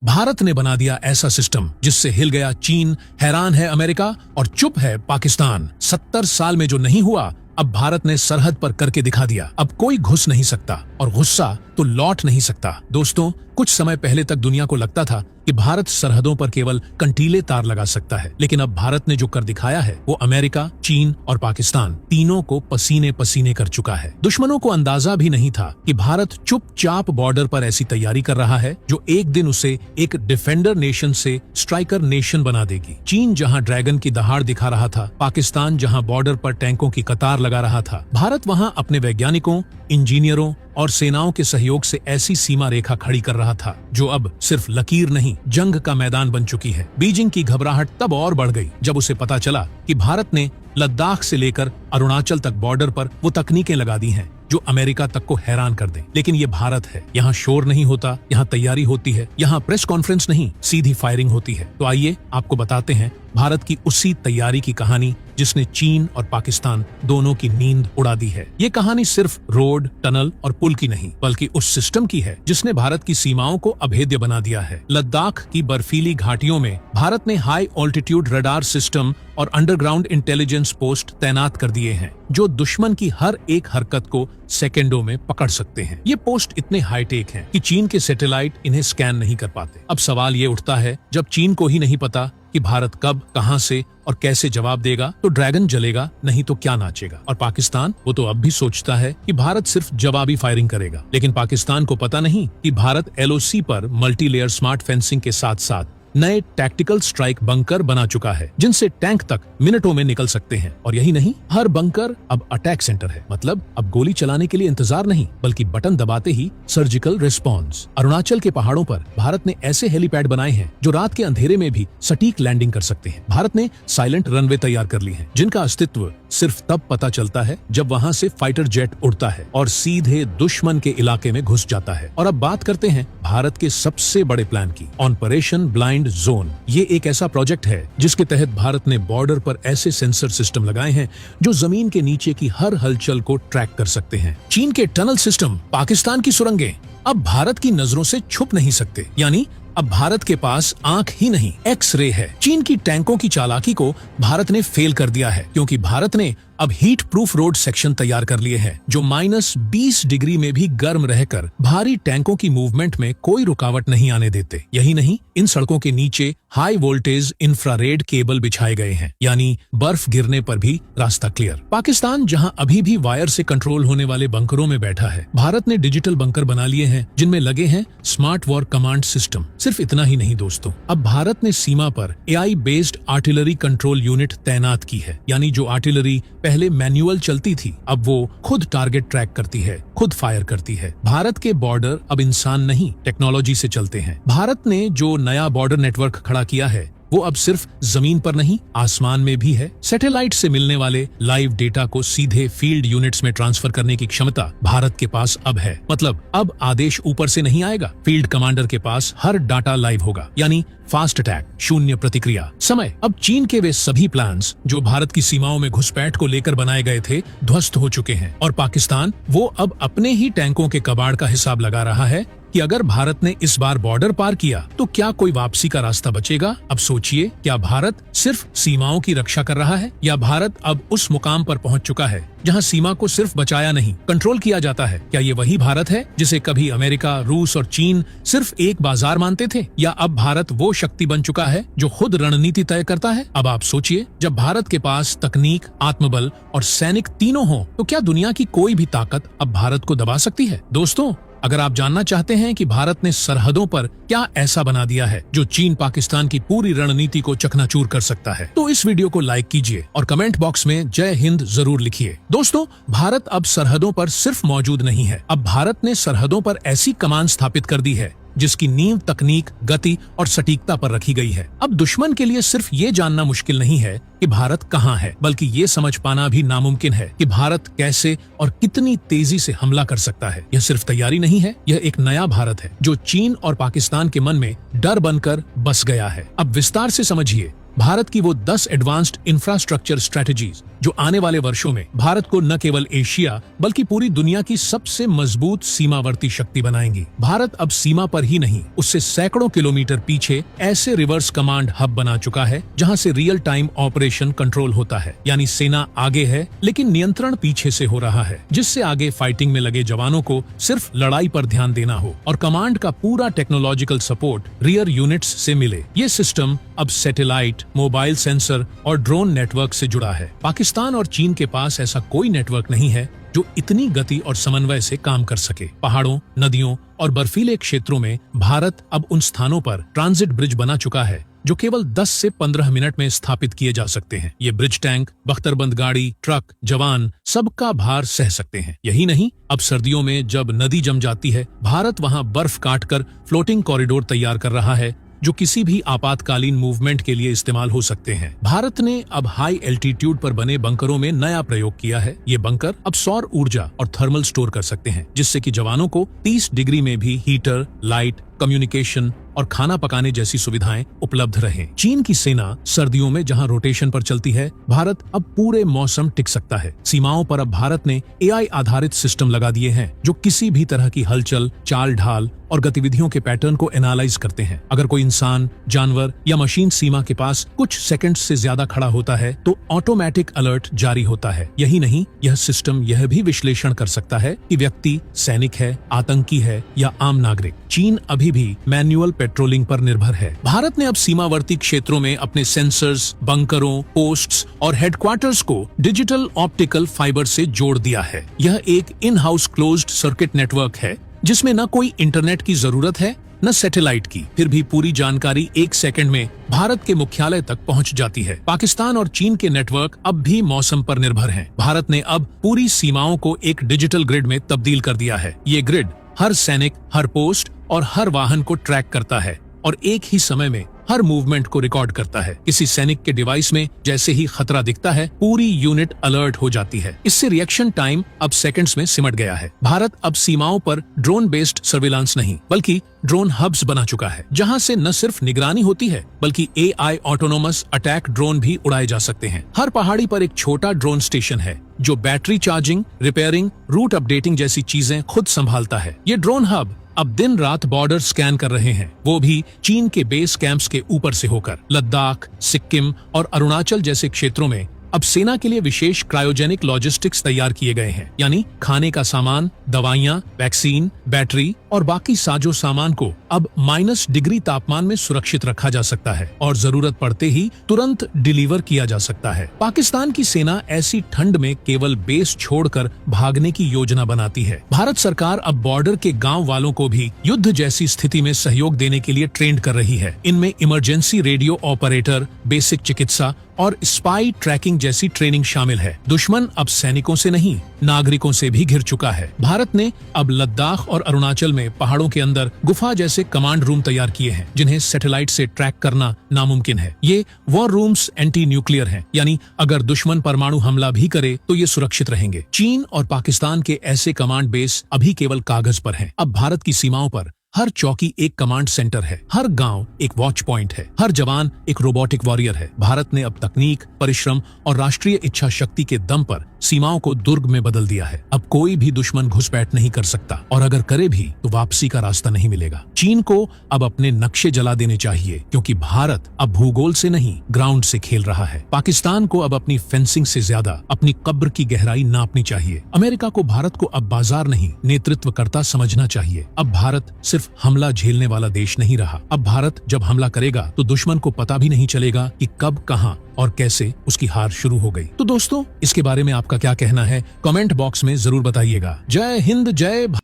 भारत ने बना दिया ऐसा सिस्टम जिससे हिल गया चीन, हैरान है अमेरिका और चुप है पाकिस्तान। 70 साल में जो नहीं हुआ, अब भारत ने सरहद पर करके दिखा दिया। अब कोई घुस नहीं सकता और गुस्सा तो लौट नहीं सकता। दोस्तों, कुछ समय पहले तक दुनिया को लगता था कि भारत सरहदों पर केवल कंटीले तार लगा सकता है, लेकिन अब भारत ने जो कर दिखाया है वो अमेरिका, चीन और पाकिस्तान तीनों को पसीने पसीने कर चुका है। दुश्मनों को अंदाजा भी नहीं था कि भारत चुपचाप बॉर्डर पर ऐसी तैयारी कर रहा है जो एक दिन उसे एक डिफेंडर नेशन से स्ट्राइकर नेशन बना देगी। चीन जहां ड्रैगन की दहाड़ दिखा रहा था, पाकिस्तान जहां बॉर्डर पर टैंकों की कतार लगा रहा था, भारत वहां अपने वैज्ञानिकों, इंजीनियरों और सेनाओं के सहयोग से ऐसी सीमा रेखा खड़ी कर रहा था जो अब सिर्फ लकीर नहीं, जंग का मैदान बन चुकी है। बीजिंग की घबराहट तब और बढ़ गई जब उसे पता चला कि भारत ने लद्दाख से लेकर अरुणाचल तक बॉर्डर पर वो तकनीकें लगा दी हैं जो अमेरिका तक को हैरान कर दे। लेकिन ये भारत है, यहाँ शोर नहीं होता, यहाँ तैयारी होती है, यहाँ प्रेस कॉन्फ्रेंस नहीं, सीधी फायरिंग होती है। तो आइए आपको बताते हैं भारत की उसी तैयारी की कहानी जिसने चीन और पाकिस्तान दोनों की नींद उड़ा दी है। ये कहानी सिर्फ रोड, टनल और पुल की नहीं, बल्कि उस सिस्टम की है जिसने भारत की सीमाओं को अभेद्य बना दिया है। लद्दाख की बर्फीली घाटियों में भारत ने हाई ऑल्टीट्यूड रडार सिस्टम और अंडरग्राउंड इंटेलिजेंस पोस्ट तैनात कर दिए हैं जो दुश्मन की हर एक हरकत को सेकेंडों में पकड़ सकते हैं। ये पोस्ट इतने हाईटेक हैं कि चीन के सैटेलाइट इन्हें स्कैन नहीं कर पाते। अब सवाल ये उठता है, जब चीन को ही नहीं पता कि भारत कब, कहां से और कैसे जवाब देगा, तो ड्रैगन जलेगा, नहीं तो क्या नाचेगा। और पाकिस्तान, वो तो अब भी सोचता है कि भारत सिर्फ जवाबी फायरिंग करेगा। लेकिन पाकिस्तान को पता नहीं कि भारत एलओसी पर मल्टी लेयर स्मार्ट फेंसिंग के साथ साथ नए टैक्टिकल स्ट्राइक बंकर बना चुका है जिनसे टैंक तक मिनटों में निकल सकते हैं। और यही नहीं, हर बंकर अब अटैक सेंटर है। मतलब अब गोली चलाने के लिए इंतजार नहीं, बल्कि बटन दबाते ही सर्जिकल रिस्पॉन्स। अरुणाचल के पहाड़ों पर भारत ने ऐसे हेलीपैड बनाए हैं जो रात के अंधेरे में भी सटीक लैंडिंग कर सकते हैं। भारत ने साइलेंट रनवे तैयार कर ली है जिनका अस्तित्व सिर्फ तब पता चलता है जब वहां से फाइटर जेट उड़ता है और सीधे दुश्मन के इलाके में घुस जाता है। और अब बात करते हैं भारत के सबसे बड़े प्लान की, ऑपरेशन ब्लाइंड जोन। ये एक ऐसा प्रोजेक्ट है जिसके तहत भारत ने बॉर्डर पर ऐसे सेंसर सिस्टम लगाए हैं जो जमीन के नीचे की हर हलचल को ट्रैक कर सकते हैं। चीन के टनल सिस्टम, पाकिस्तान की सुरंगें अब भारत की नजरों से छुप नहीं सकते। यानी अब भारत के पास आंख ही नहीं, एक्स-रे है। चीन की टैंकों की चालाकी को भारत ने फेल कर दिया है क्योंकि भारत ने अब हीट प्रूफ रोड सेक्शन तैयार कर लिए हैं जो -20 डिग्री में भी गर्म रहकर भारी टैंकों की मूवमेंट में कोई रुकावट नहीं आने देते। यही नहीं, इन सड़कों के नीचे हाई वोल्टेज इंफ्रारेड केबल बिछाए गए हैं, यानी बर्फ गिरने पर भी रास्ता क्लियर। पाकिस्तान जहां अभी भी वायर से कंट्रोल होने वाले बंकरों में बैठा है, भारत ने डिजिटल बंकर बना लिए हैं जिनमें लगे हैं स्मार्ट वॉर कमांड सिस्टम। सिर्फ इतना ही नहीं दोस्तों, अब भारत ने सीमा पर AI based artillery control unit तैनात की है। यानी जो आर्टिलरी पहले मैन्युअल चलती थी, अब वो खुद टारगेट ट्रैक करती है, खुद फायर करती है। भारत के बॉर्डर अब इंसान नहीं, टेक्नोलॉजी से चलते हैं। भारत ने जो नया बॉर्डर नेटवर्क खड़ा किया है वो अब सिर्फ जमीन पर नहीं, आसमान में भी है। सैटेलाइट से मिलने वाले लाइव डेटा को सीधे फील्ड यूनिट्स में ट्रांसफर करने की क्षमता भारत के पास अब है। मतलब अब आदेश ऊपर से नहीं आएगा, फील्ड कमांडर के पास हर डाटा लाइव होगा। यानी फास्ट अटैक, शून्य प्रतिक्रिया समय। अब चीन के वे सभी प्लान्स जो भारत की सीमाओं में घुसपैठ को लेकर बनाए गए थे ध्वस्त हो चुके हैं। और पाकिस्तान, वो अब अपने ही टैंकों के कबाड़ का हिसाब लगा रहा है कि अगर भारत ने इस बार बॉर्डर पार किया तो क्या कोई वापसी का रास्ता बचेगा। अब सोचिए, क्या भारत सिर्फ सीमाओं की रक्षा कर रहा है या भारत अब उस मुकाम पर पहुंच चुका है जहां सीमा को सिर्फ बचाया नहीं, कंट्रोल किया जाता है। क्या ये वही भारत है जिसे कभी अमेरिका, रूस और चीन सिर्फ एक बाजार मानते थे, या अब भारत वो शक्ति बन चुका है जो खुद रणनीति तय करता है। अब आप सोचिए, जब भारत के पास तकनीक, आत्मबल और सैनिक तीनों हो तो क्या दुनिया की कोई भी ताकत अब भारत को दबा सकती है। दोस्तों, अगर आप जानना चाहते हैं कि भारत ने सरहदों पर क्या ऐसा बना दिया है जो चीन पाकिस्तान की पूरी रणनीति को चकनाचूर कर सकता है, तो इस वीडियो को लाइक कीजिए और कमेंट बॉक्स में जय हिंद जरूर लिखिए। दोस्तों, भारत अब सरहदों पर सिर्फ मौजूद नहीं है, अब भारत ने सरहदों पर ऐसी कमान स्थापित कर दी है जिसकी नींव तकनीक, गति और सटीकता पर रखी गई है। अब दुश्मन के लिए सिर्फ ये जानना मुश्किल नहीं है कि भारत कहाँ है, बल्कि ये समझ पाना भी नामुमकिन है कि भारत कैसे और कितनी तेजी से हमला कर सकता है। यह सिर्फ तैयारी नहीं है, यह एक नया भारत है जो चीन और पाकिस्तान के मन में डर बनकर बस गया है। अब विस्तार से समझिए, भारत की वो 10 एडवांस्ड इंफ्रास्ट्रक्चर स्ट्रेटजीज जो आने वाले वर्षों में भारत को न केवल एशिया बल्कि पूरी दुनिया की सबसे मजबूत सीमावर्ती शक्ति बनाएंगी। भारत अब सीमा पर ही नहीं, उससे सैकड़ों किलोमीटर पीछे ऐसे रिवर्स कमांड हब बना चुका है जहां से रियल टाइम ऑपरेशन कंट्रोल होता है। यानी सेना आगे है लेकिन नियंत्रण पीछे से हो रहा है, जिससे आगे फाइटिंग में लगे जवानों को सिर्फ लड़ाई पर ध्यान देना हो और कमांड का पूरा टेक्नोलॉजिकल सपोर्ट रियर यूनिट्स से मिले। ये सिस्टम अब सैटेलाइट, मोबाइल सेंसर और ड्रोन नेटवर्क से जुड़ा है। पाकिस्तान और चीन के पास ऐसा कोई नेटवर्क नहीं है जो इतनी गति और समन्वय से काम कर सके। पहाड़ों, नदियों और बर्फीले क्षेत्रों में भारत अब उन स्थानों पर ट्रांजिट ब्रिज बना चुका है जो केवल 10 से 15 मिनट में स्थापित किए जा सकते हैं। ये ब्रिज टैंक, बख्तरबंद गाड़ी, ट्रक, जवान सबका भार सह सकते हैं। यही नहीं, अब सर्दियों में जब नदी जम जाती है, भारत वहां बर्फ काटकर फ्लोटिंग कॉरिडोर तैयार कर रहा है जो किसी भी आपातकालीन मूवमेंट के लिए इस्तेमाल हो सकते हैं। भारत ने अब हाई एल्टीट्यूड पर बने बंकरों में नया प्रयोग किया है। ये बंकर अब सौर ऊर्जा और थर्मल स्टोर कर सकते हैं, जिससे कि जवानों को 30 डिग्री में भी हीटर, लाइट, कम्युनिकेशन और खाना पकाने जैसी सुविधाएं उपलब्ध रहें। चीन की सेना सर्दियों में जहां रोटेशन पर चलती है, भारत अब पूरे मौसम टिक सकता है। सीमाओं पर अब भारत ने AI आधारित सिस्टम लगा दिए हैं जो किसी भी तरह की हलचल, चाल ढाल और गतिविधियों के पैटर्न को एनालाइज करते हैं। अगर कोई इंसान, जानवर या मशीन सीमा के पास कुछ सेकंड से ज्यादा खड़ा होता है तो ऑटोमेटिक अलर्ट जारी होता है। यही नहीं, यह सिस्टम यह भी विश्लेषण कर सकता है कि व्यक्ति सैनिक है, आतंकी है या आम नागरिक। चीन अभी भी मैन्युअल पेट्रोलिंग पर निर्भर है। भारत ने अब सीमावर्ती क्षेत्रों में अपने सेंसर्स, बंकरों, पोस्ट्स और हेडक्वार्टर्स को डिजिटल ऑप्टिकल फाइबर से जोड़ दिया है। यह एक in house closed circuit network है जिसमें न कोई इंटरनेट की जरूरत है न सैटेलाइट की। फिर भी पूरी जानकारी 1 सेकंड में भारत के मुख्यालय तक पहुंच जाती है। पाकिस्तान और चीन के नेटवर्क अब भी मौसम पर निर्भर हैं। भारत ने अब पूरी सीमाओं को एक डिजिटल ग्रिड में तब्दील कर दिया है। ये ग्रिड हर सैनिक, हर पोस्ट और हर वाहन को ट्रैक करता है और एक ही समय में हर मूवमेंट को रिकॉर्ड करता है। किसी सैनिक के डिवाइस में जैसे ही खतरा दिखता है, पूरी यूनिट अलर्ट हो जाती है। इससे रिएक्शन टाइम अब सेकंड्स में सिमट गया है। भारत अब सीमाओं पर ड्रोन बेस्ड सर्विलांस नहीं बल्कि ड्रोन हब्स बना चुका है, जहां से न सिर्फ निगरानी होती है बल्कि AI ऑटोनोमस अटैक ड्रोन भी उड़ाए जा सकते हैं। हर पहाड़ी पर एक छोटा ड्रोन स्टेशन है जो battery charging, repairing, route updating जैसी चीजें खुद संभालता है। ये ड्रोन हब अब दिन रात बॉर्डर स्कैन कर रहे हैं, वो भी चीन के बेस कैंप्स के ऊपर से होकर। लद्दाख, सिक्किम और अरुणाचल जैसे क्षेत्रों में अब सेना के लिए विशेष क्रायोजेनिक लॉजिस्टिक्स तैयार किए गए हैं, यानी खाने का सामान, दवाइयां, वैक्सीन, बैटरी और बाकी साजो सामान को अब -डिग्री तापमान में सुरक्षित रखा जा सकता है और जरूरत पड़ते ही तुरंत डिलीवर किया जा सकता है। पाकिस्तान की सेना ऐसी ठंड में केवल बेस छोड़कर भागने की योजना बनाती है। भारत सरकार अब बॉर्डर के गांव वालों को भी युद्ध जैसी स्थिति में सहयोग देने के लिए ट्रेंड कर रही है। इनमें इमरजेंसी रेडियो ऑपरेटर, बेसिक चिकित्सा और स्पाई ट्रैकिंग जैसी ट्रेनिंग शामिल है। दुश्मन अब सैनिकों से नहीं, नागरिकों से भी घिर चुका है। भारत ने अब लद्दाख और अरुणाचल में पहाड़ों के अंदर गुफा जैसे कमांड रूम तैयार किए हैं जिन्हें सैटेलाइट से ट्रैक करना नामुमकिन है। ये वॉर रूम्स एंटी न्यूक्लियर हैं, यानी अगर दुश्मन परमाणु हमला भी करे तो ये सुरक्षित रहेंगे। चीन और पाकिस्तान के ऐसे कमांड बेस अभी केवल कागज पर हैं। अब भारत की सीमाओं पर हर चौकी एक कमांड सेंटर है, हर गांव एक वॉच पॉइंट है, हर जवान एक रोबोटिक वॉरियर है। भारत ने अब तकनीक, परिश्रम और राष्ट्रीय इच्छा शक्ति के दम पर सीमाओं को दुर्ग में बदल दिया है। अब कोई भी दुश्मन घुसपैठ नहीं कर सकता और अगर करे भी तो वापसी का रास्ता नहीं मिलेगा। चीन को अब अपने नक्शे जला देने चाहिए क्योंकि भारत अब भूगोल से नहीं ग्राउंड से खेल रहा है। पाकिस्तान को अब अपनी फेंसिंग से ज्यादा अपनी कब्र की गहराई नापनी चाहिए। अमेरिका को भारत को अब बाजार नहीं नेतृत्वकर्ता समझना चाहिए। अब भारत सिर्फ हमला झेलने वाला देश नहीं रहा। अब भारत जब हमला करेगा तो दुश्मन को पता भी नहीं चलेगा कि कब, कहां और कैसे उसकी हार शुरू हो गई। तो दोस्तों, इसके बारे में आपका क्या कहना है? कमेंट बॉक्स में जरूर बताइएगा। जय हिंद, जय भारत।